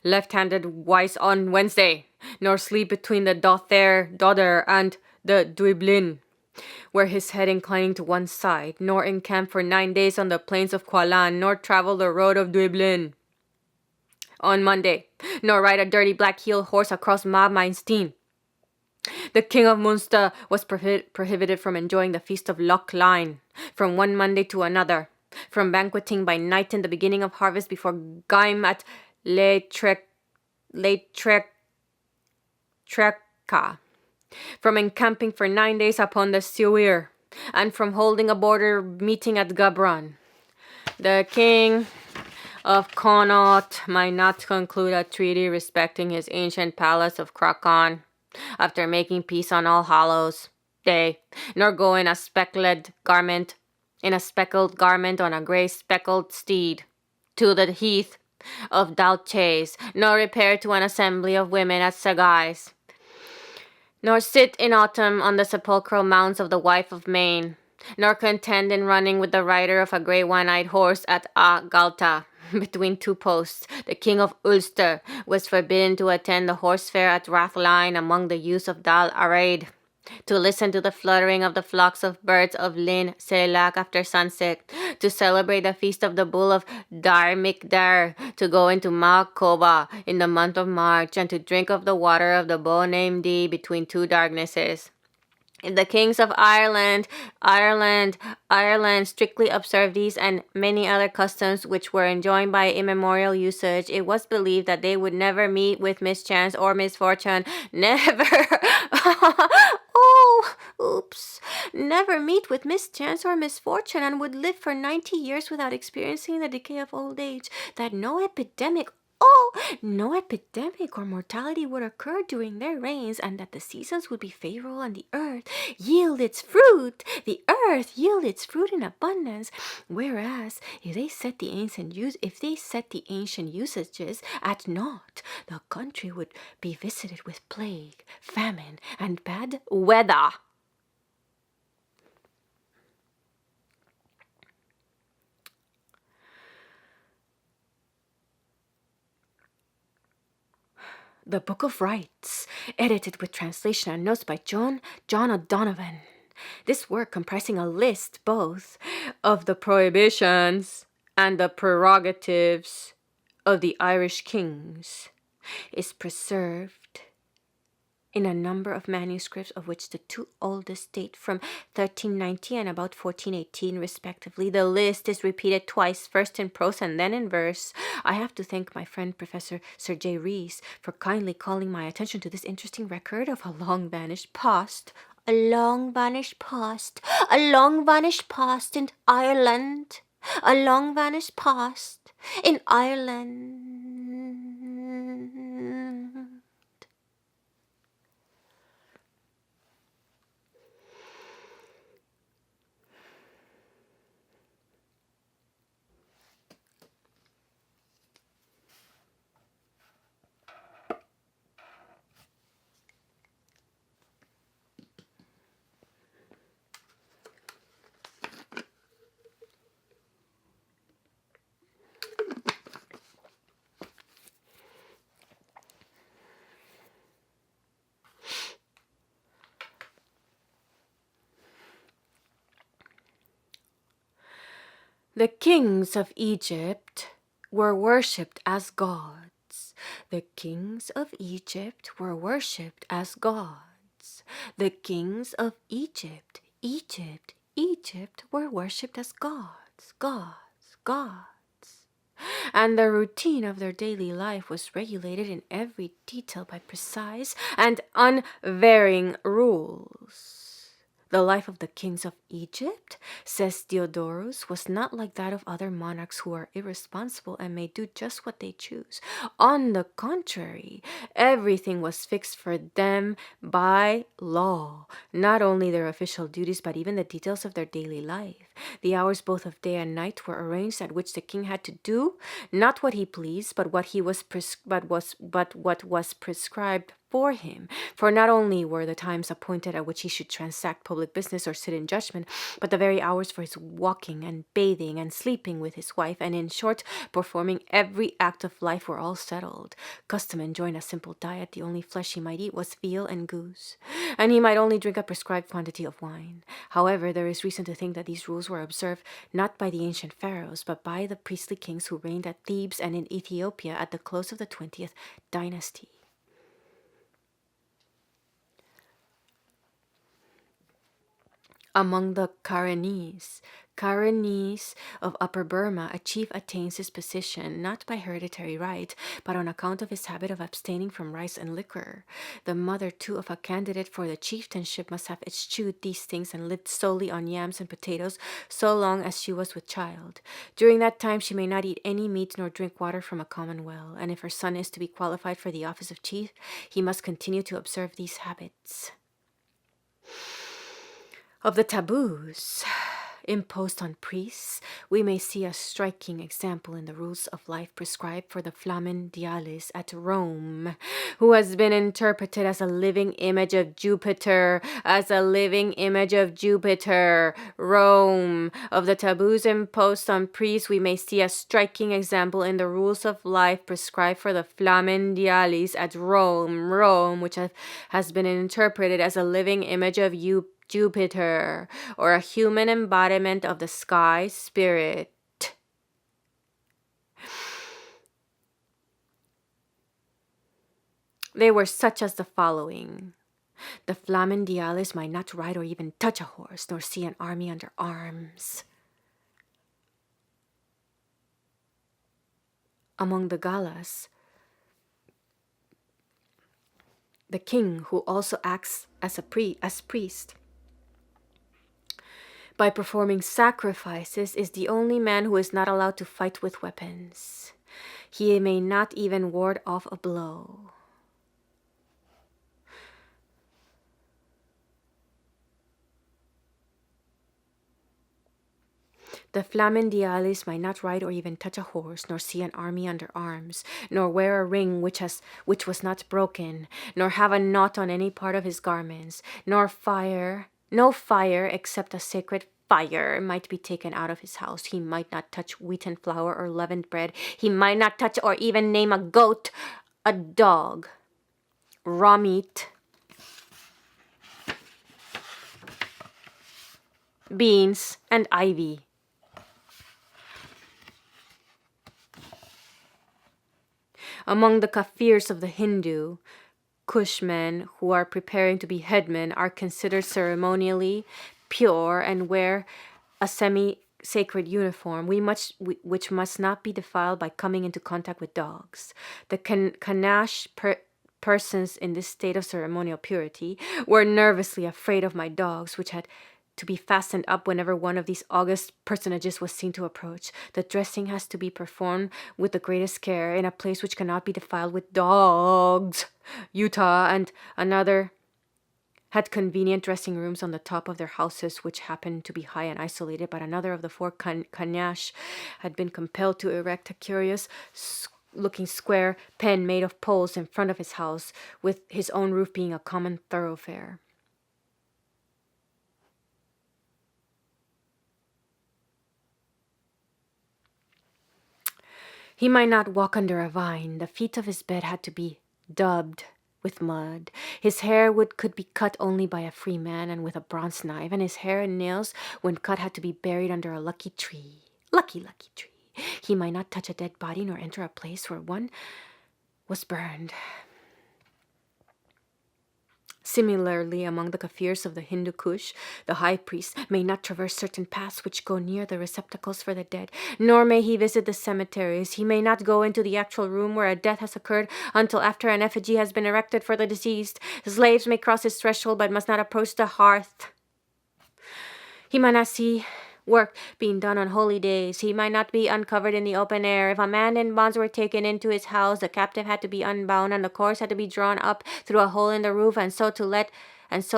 Speaker 1: left-handed wise on Wednesday, nor sleep between the Dodder and the Duiblin, where his head inclining to one side, nor encamp for 9 days on the plains of Qualan, nor travel the road of Duiblin on Monday, nor ride a dirty black-heeled horse across Mainstein. The King of Munster was prohibited from enjoying the feast of Loch Line from one Monday to another, from banqueting by night in the beginning of harvest before Gaim at Leitrecha, from encamping for 9 days upon the Siwir, and from holding a border meeting at Gabron. The King of Connaught might not conclude a treaty respecting his ancient palace of Cracan after making peace on All Hallows Day, nor go in a speckled garment on a grey speckled steed to the heath of Dalchase, nor repair to an assembly of women at Sagais, nor sit in autumn on the sepulchral mounds of the wife of Maine, nor contend in running with the rider of a grey one-eyed horse at a Galta, between two posts. The King of Ulster was forbidden to attend the horse fair at Rathline among the youths of Dal Araid, to listen to the fluttering of the flocks of birds of Lynn Selak after sunset, to celebrate the feast of the bull of Dar, to go into Malkoba in the month of March, and to drink of the water of the Bo named D between two darknesses. If the kings of Ireland strictly observed these and many other customs which were enjoined by immemorial usage, it was believed that they would never meet with mischance or misfortune. Never. Oh, oops. Never meet with mischance or misfortune, and would live for 90 years without experiencing the decay of old age. That no epidemic or mortality would occur during their reigns, and that the seasons would be favorable and the earth yield its fruit in abundance. Whereas if they set the ancient usages at naught, the country would be visited with plague, famine, and bad weather. The Book of Rights, edited with translation and notes by John O'Donovan. This work, comprising a list both of the prohibitions and the prerogatives of the Irish kings, is preserved in a number of manuscripts, of which the two oldest date from 1390 and about 1418 respectively. The list is repeated twice, first in prose and then in verse. I have to thank my friend Professor Sir J. Rees for kindly calling my attention to this interesting record of a long-vanished past.
Speaker 2: A long vanished past in Ireland. A long vanished past in Ireland.
Speaker 1: The kings of Egypt were worshipped as gods. The kings of Egypt were worshipped as gods. The kings of Egypt were worshipped as gods. And the routine of their daily life was regulated in every detail by precise and unvarying rules. The life of the kings of Egypt, says Diodorus, was not like that of other monarchs who are irresponsible and may do just what they choose. On the contrary, everything was fixed for them by law, not only their official duties, but even the details of their daily life. The hours both of day and night were arranged at which the king had to do not what he pleased, but what was prescribed for him. For not only were the times appointed at which he should transact public business or sit in judgment, but the very hours for his walking and bathing and sleeping with his wife, and in short, performing every act of life, were all settled. Custom enjoined a simple diet. The only flesh he might eat was veal and goose, and he might only drink a prescribed quantity of wine. However, there is reason to think that these rules were observed not by the ancient pharaohs, but by the priestly kings who reigned at Thebes and in Ethiopia at the close of the 20th dynasty. Among the Karenese of Upper Burma, a chief attains his position not by hereditary right, but on account of his habit of abstaining from rice and liquor. The mother, too, of a candidate for the chieftainship must have eschewed these things and lived solely on yams and potatoes so long as she was with child. During that time she may not eat any meat nor drink water from a common well, and if her son is to be qualified for the office of chief, he must continue to observe these habits. Of the taboos, imposed on priests, we may see a striking example in the rules of life prescribed for the Flamen Dialis at Rome, who has been interpreted as a living image of Jupiter, Rome. Of the taboos imposed on priests, we may see a striking example in the rules of life prescribed for the Flamen Dialis at Rome, which has been interpreted as a living image of Jupiter, or a human embodiment of the sky spirit. They were such as the following. The Flamen Dialis might not ride or even touch a horse, nor see an army under arms. Among the Galas, the king, who also acts as priest, by performing sacrifices, is the only man who is not allowed to fight with weapons. He may not even ward off a blow. The Flamen Dialis might not ride or even touch a horse, nor see an army under arms, nor wear a ring which was not broken, nor have a knot on any part of his garments, no fire except a sacred fire might be taken out of his house. He might not touch wheaten flour or leavened bread. He might not touch or even name a goat, a dog, raw meat, beans, and ivy. Among the Kafirs of the Hindu, Kushmen who are preparing to be headmen are considered ceremonially pure and wear a semi-sacred uniform, which must not be defiled by coming into contact with dogs. The Kanash persons in this state of ceremonial purity were nervously afraid of my dogs, which had to be fastened up whenever one of these august personages was seen to approach. The dressing has to be performed with the greatest care in a place which cannot be defiled with dogs. Utah and another had convenient dressing rooms on the top of their houses, which happened to be high and isolated, but another of the four Kanyash had been compelled to erect a curious looking square pen made of poles in front of his house, with his own roof being a common thoroughfare. He might not walk under a vine. The feet of his bed had to be daubed with mud. His hair could be cut only by a free man and with a bronze knife, and his hair and nails, when cut, had to be buried under a lucky tree. Lucky tree. He might not touch a dead body nor enter a place where one was burned. Similarly, among the Kafirs of the Hindu Kush, the high priest may not traverse certain paths which go near the receptacles for the dead, nor may he visit the cemeteries. He may not go into the actual room where a death has occurred until after an effigy has been erected for the deceased. Slaves may cross his threshold but must not approach the hearth. He might not see work being done on holy days. He might not be uncovered in the open air. If a man in bonds were taken into his house, the captive had to be unbound, and the corpse had to be drawn up through a hole in the roof and so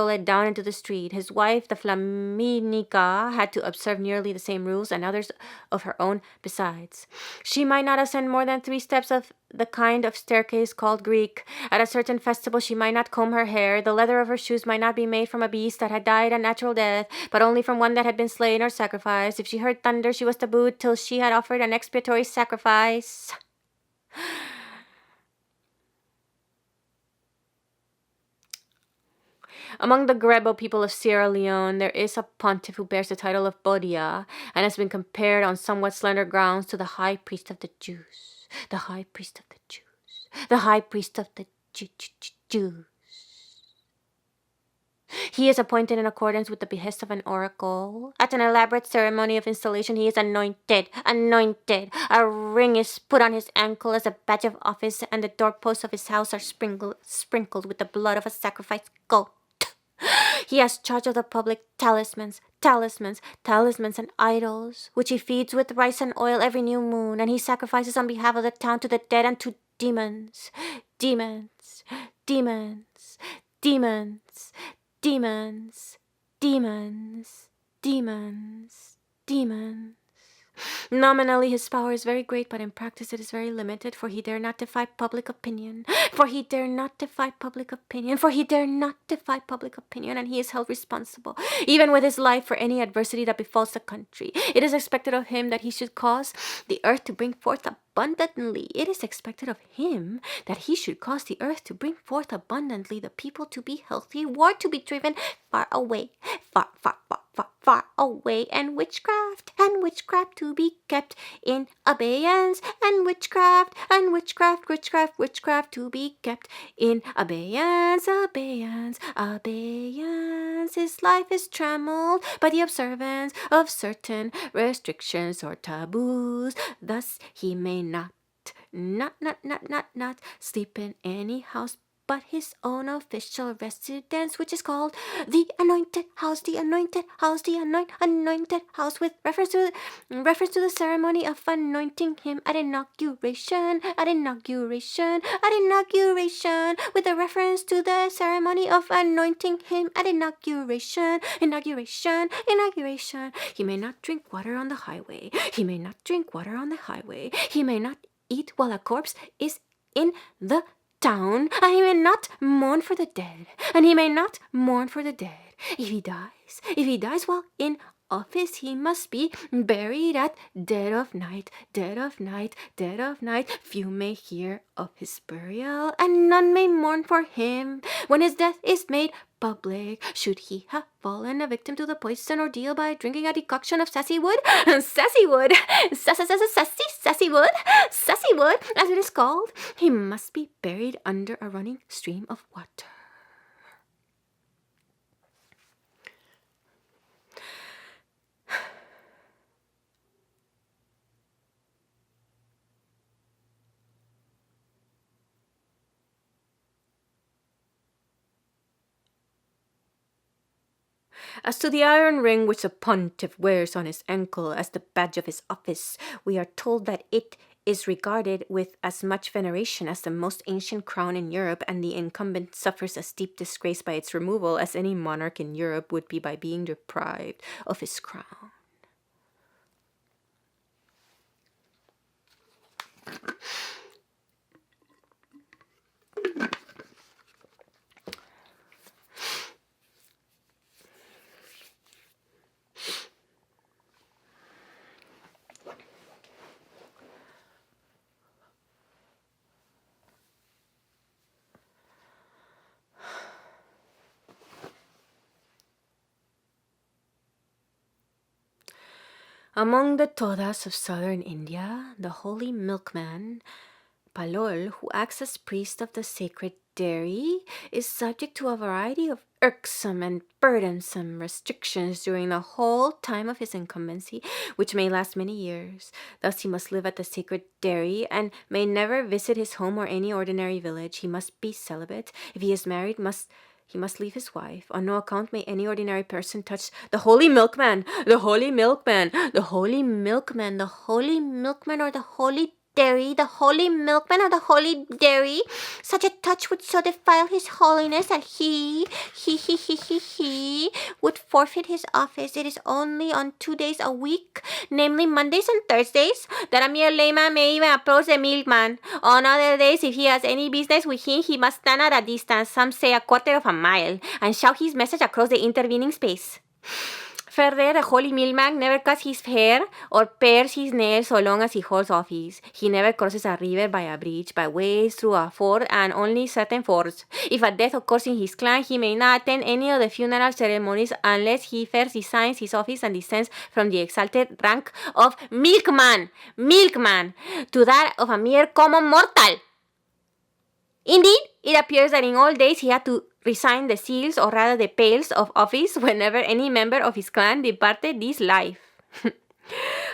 Speaker 1: led down into the street. His wife, the Flaminica, had to observe nearly the same rules, and others of her own besides. She might not ascend more than 3 steps of the kind of staircase called Greek. At a certain festival she might not comb her hair. The leather of her shoes might not be made from a beast that had died a natural death, but only from one that had been slain or sacrificed. If she heard thunder, she was tabooed till she had offered an expiatory sacrifice. Among the Grebo people of Sierra Leone, there is a pontiff who bears the title of Bodia and has been compared on somewhat slender grounds to the high priest of the Jews. The high priest of the Jews. The high priest of the Jews. He is appointed in accordance with the behest of an oracle. At an elaborate ceremony of installation, he is anointed. A ring is put on his ankle as a badge of office, and the doorposts of his house are sprinkled with the blood of a sacrificed goat. He has charge of the public talismans and idols, which he feeds with rice and oil every new moon, and he sacrifices on behalf of the town to the dead and to demons. Demons. demons. Nominally, his power is very great, but in practice it is very limited, for he dare not defy public opinion. For he dare not defy public opinion. For he dare not defy public opinion, and he is held responsible, even with his life, for any adversity that befalls the country. It is expected of him that he should cause the earth to bring forth abundantly. It is expected of him that he should cause the earth to bring forth abundantly, the people to be healthy, war to be driven far away, far away, and witchcraft to be kept in abeyance, and witchcraft to be kept in abeyance. His life is trammeled by the observance of certain restrictions or taboos. Thus he may not sleep in any house but his own official residence, which is called the anointed house, anointed house, with reference to the ceremony of anointing him at inauguration, with a reference to the ceremony of anointing him at inauguration. He may not drink water on the highway. He may not eat while a corpse is in the town, and he may not mourn for the dead, If he dies while in office, he must be buried at dead of night. Few may hear of his burial, and none may mourn for him when his death is made public. Should he have fallen a victim to the poison ordeal by drinking a decoction of sassy wood, as it is called, he must be buried under a running stream of water. As to the iron ring which the pontiff wears on his ankle as the badge of his office, we are told that it is regarded with as much veneration as the most ancient crown in Europe, and the incumbent suffers as deep disgrace by its removal as any monarch in Europe would be by being deprived of his crown. Among the Todas of southern India, the holy milkman, Palol, who acts as priest of the sacred dairy, is subject to a variety of irksome and burdensome restrictions during the whole time of his incumbency, which may last many years. Thus he must live at the sacred dairy, and may never visit his home or any ordinary village. He must be celibate. If he is married, he must leave his wife. On no account may any ordinary person touch the holy milkman, or the holy dairy. Such a touch would so defile his holiness that he would forfeit his office. It is only on 2 days a week, namely Mondays and Thursdays, that a mere layman may even approach the milkman. On other days, if he has any business with him, he must stand at a distance, some say a quarter of a mile, and shout his message across the intervening space. Further, the holy milkman never cuts his hair or pares his nails so long as he holds office. He never crosses a river by a bridge, but wades through a ford, and only certain fords. If a death occurs in his clan, he may not attend any of the funeral ceremonies unless he first resigns his office and descends from the exalted rank of milkman, to that of a mere common mortal. Indeed, it appears that in old days he had to resign the seals, or rather the pails, of office whenever any member of his clan departed this life.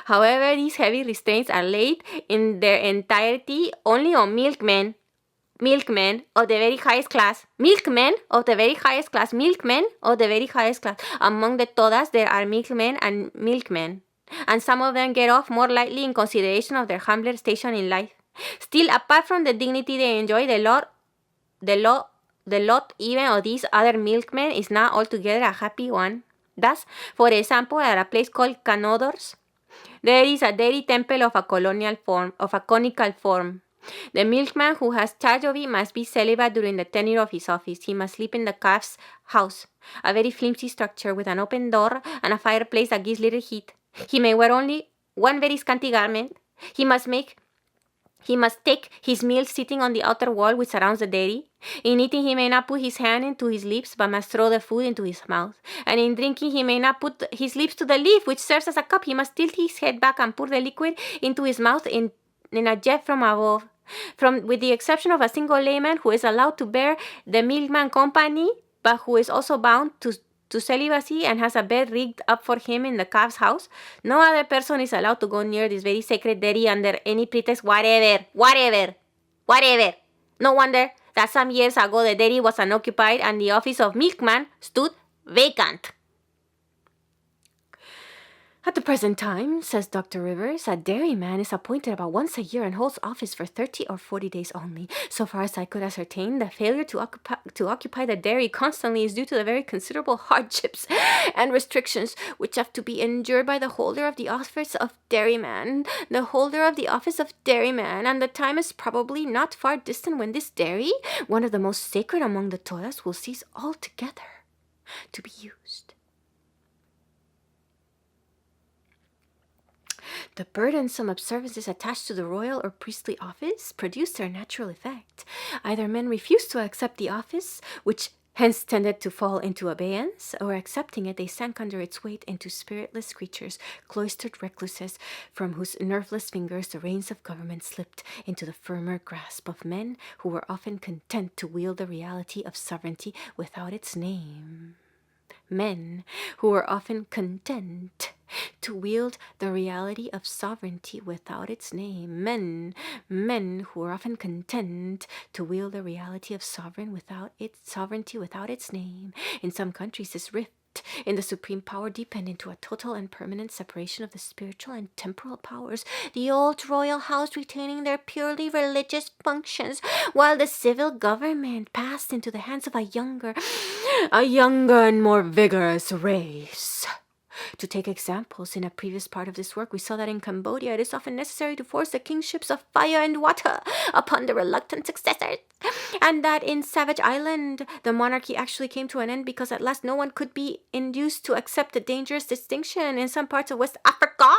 Speaker 1: However, these heavy restraints are laid in their entirety only on milkmen of the very highest class. Among the Todas there are milkmen, and some of them get off more lightly in consideration of their humbler station in life. Still, apart from the dignity they enjoy, the lot even of these other milkmen is not altogether a happy one.
Speaker 2: Thus, for example, at a place called Canodors, there is a dairy temple of a conical form. The milkman who has charge of it must be celibate during the tenure of his office. He must sleep in the calf's house, a very flimsy structure with an open door and a fireplace that gives little heat. He may wear only one very scanty garment. He must take his meals sitting on the outer wall which surrounds the dairy. In eating, he may not put his hand into his lips, but must throw the food into his mouth. And in drinking, he may not put his lips to the leaf, which serves as a cup. He must tilt his head back and pour the liquid into his mouth in a jet from above. With the exception of a single layman who is allowed to bear the milkman company, but who is also bound to celibacy and has a bed rigged up for him in the calf's house, no other person is allowed to go near this very sacred dairy under any pretext whatever. No wonder that some years ago the dairy was unoccupied and the office of milkman stood vacant.
Speaker 1: At the present time, says Dr. Rivers, a dairyman is appointed about once a year and holds office for 30 or 40 days only. So far as I could ascertain, the failure to occupy the dairy constantly is due to the very considerable hardships and restrictions which have to be endured by the holder of the office of dairyman. And the time is probably not far distant when this dairy, one of the most sacred among the Toras, will cease altogether to be used. The burdensome observances attached to the royal or priestly office produce their natural effect. Either men refuse to accept the office, which hence tended to fall into abeyance, or accepting it, they sank under its weight into spiritless creatures, cloistered recluses, from whose nerveless fingers the reins of government slipped into the firmer grasp of men who were often content to wield the reality of sovereignty without its name. Men who were often content to wield the reality of sovereignty without its name. Men who were often content to wield the reality of sovereignty without its name. In some countries, this rift in the supreme power deepened into a total and permanent separation of the spiritual and temporal powers, the old royal house retaining their purely religious functions, while the civil government passed into the hands of a younger and more vigorous race. To take examples, in a previous part of this work, we saw that in Cambodia it is often necessary to force the kingships of fire and water upon the reluctant successors, and that in Savage Island the monarchy actually came to an end because at last no one could be induced to accept the dangerous distinction. In some parts of West Africa,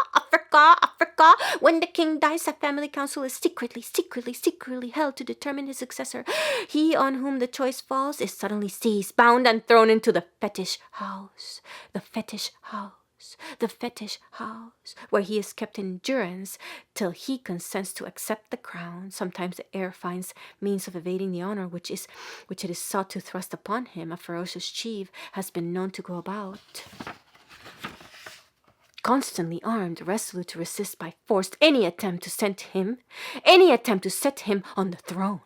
Speaker 1: when the king dies, a family council is secretly held to determine his successor. He on whom the choice falls is suddenly seized, bound, and thrown into the fetish house. The fetish house, where he is kept in durance till he consents to accept the crown. Sometimes the heir finds means of evading the honor which it is sought to thrust upon him. A ferocious chief has been known to go about, constantly armed, resolute to resist by force any attempt to set him on the throne.